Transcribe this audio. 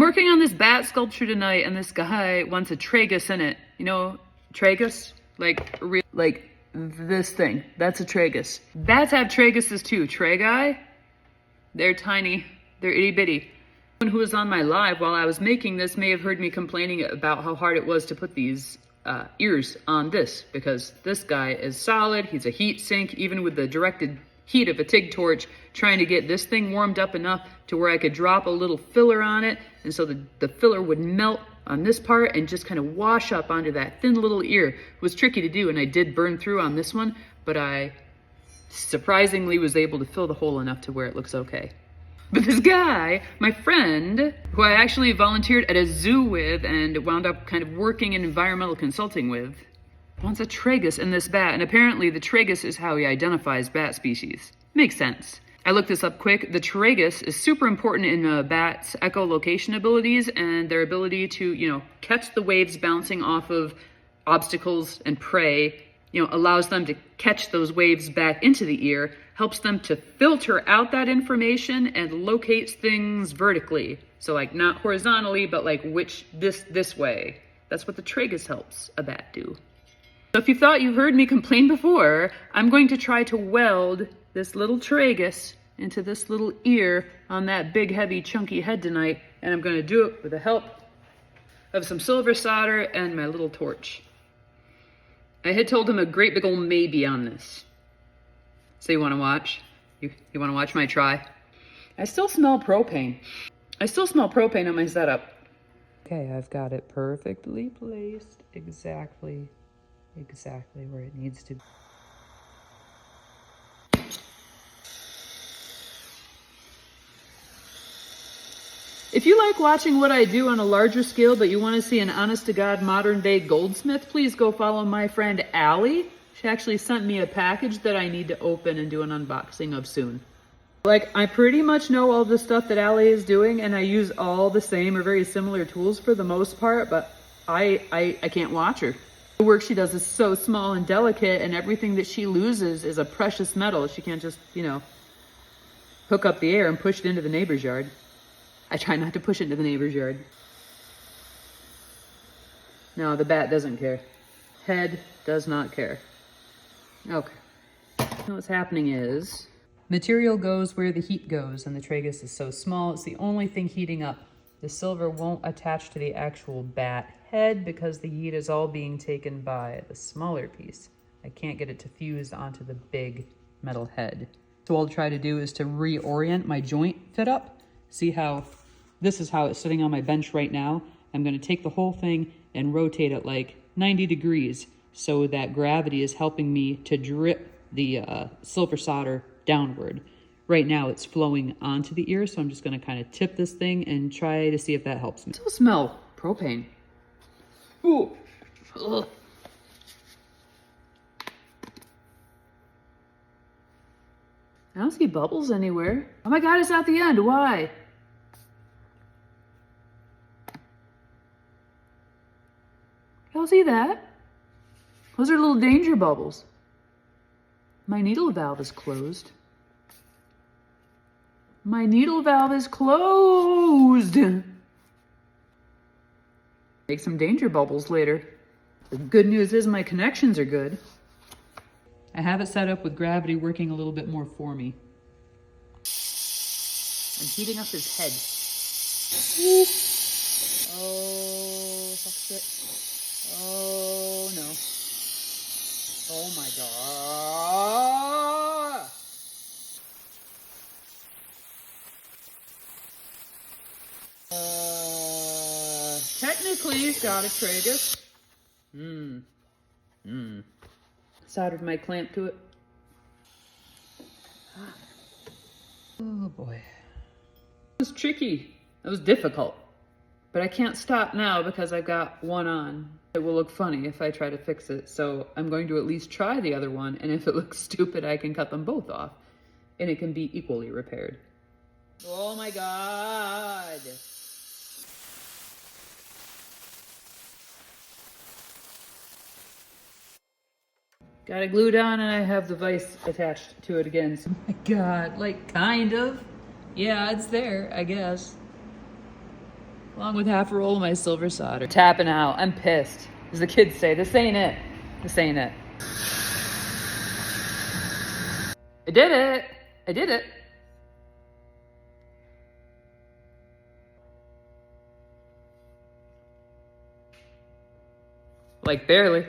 working on this bat sculpture tonight, and this guy wants a tragus in it. You know, tragus? Like this thing. That's a tragus. Bats have traguses too. Tragi? They're tiny. They're itty bitty. Someone who was on my live while I was making this may have heard me complaining about how hard it was to put these ears on this, because this guy is solid. He's a heat sink, even with the directed heat of a TIG torch, trying to get this thing warmed up enough to where I could drop a little filler on it, and so the filler would melt on this part and just kind of wash up onto that thin little ear. It was tricky to do, and I did burn through on this one, but I surprisingly was able to fill the hole enough to where it looks okay. But this guy, my friend, who I actually volunteered at a zoo with and wound up kind of working in environmental consulting with, wants a tragus in this bat, and apparently the tragus is how he identifies bat species. Makes sense. I looked this up quick. The tragus is super important in a bat's echolocation abilities and their ability to, you know, catch the waves bouncing off of obstacles and prey, you know, allows them to catch those waves back into the ear, helps them to filter out that information and locates things vertically. So like not horizontally, but like this way. That's what the tragus helps a bat do. So if you thought you heard me complain before, I'm going to try to weld this little tragus into this little ear on that big, heavy, chunky head tonight, and I'm going to do it with the help of some silver solder and my little torch. I had told him a great big old maybe on this. So you want to watch? You want to watch my try? I still smell propane. I still smell propane on my setup. Okay, I've got it perfectly placed exactly where it needs to be. If you like watching what I do on a larger scale, but you want to see an honest-to-God modern-day goldsmith, please go follow my friend Allie. She actually sent me a package that I need to open and do an unboxing of soon. Like, I pretty much know all the stuff that Allie is doing, and I use all the same or very similar tools for the most part, but I can't watch her. The work she does is so small and delicate, and everything that she loses is a precious metal. She can't just, you know, hook up the air and push it into the neighbor's yard. I try not to push it into the neighbor's yard. No, the bat doesn't care. Head does not care. Okay. So what's happening is, material goes where the heat goes, and the tragus is so small, it's the only thing heating up. The silver won't attach to the actual bat head because the heat is all being taken by the smaller piece. I can't get it to fuse onto the big metal head. So what I'll try to do is to reorient my joint fit up. See how this is how it's sitting on my bench right now. I'm going to take the whole thing and rotate it like 90 degrees so that gravity is helping me to drip the silver solder downward. Right now it's flowing onto the ear, so I'm just going to kind of tip this thing and try to see if that helps me. I still smell propane. Ooh. Ugh. I don't see bubbles anywhere. Oh my God, it's at the end. Why? Y'all see that? Those are little danger bubbles. My needle valve is closed. My needle valve is closed. Make some danger bubbles later. The good news is my connections are good. I have it set up with gravity working a little bit more for me. I'm heating up his head. Oh, shit. Oh, no. Oh, my God. Technically, he's got a tragus. Soldered my clamp to it. Oh boy. It was tricky. It was difficult. But I can't stop now because I've got one on. It will look funny if I try to fix it, so I'm going to at least try the other one, and if it looks stupid, I can cut them both off, and it can be equally repaired. Oh my God. Got it glued on, and I have the vise attached to it again. So, oh my God, like kind of. Yeah, it's there, I guess. along with half a roll of my silver solder. Tapping out. I'm pissed. As the kids say, this ain't it. This ain't it. I did it. I did it. Like barely.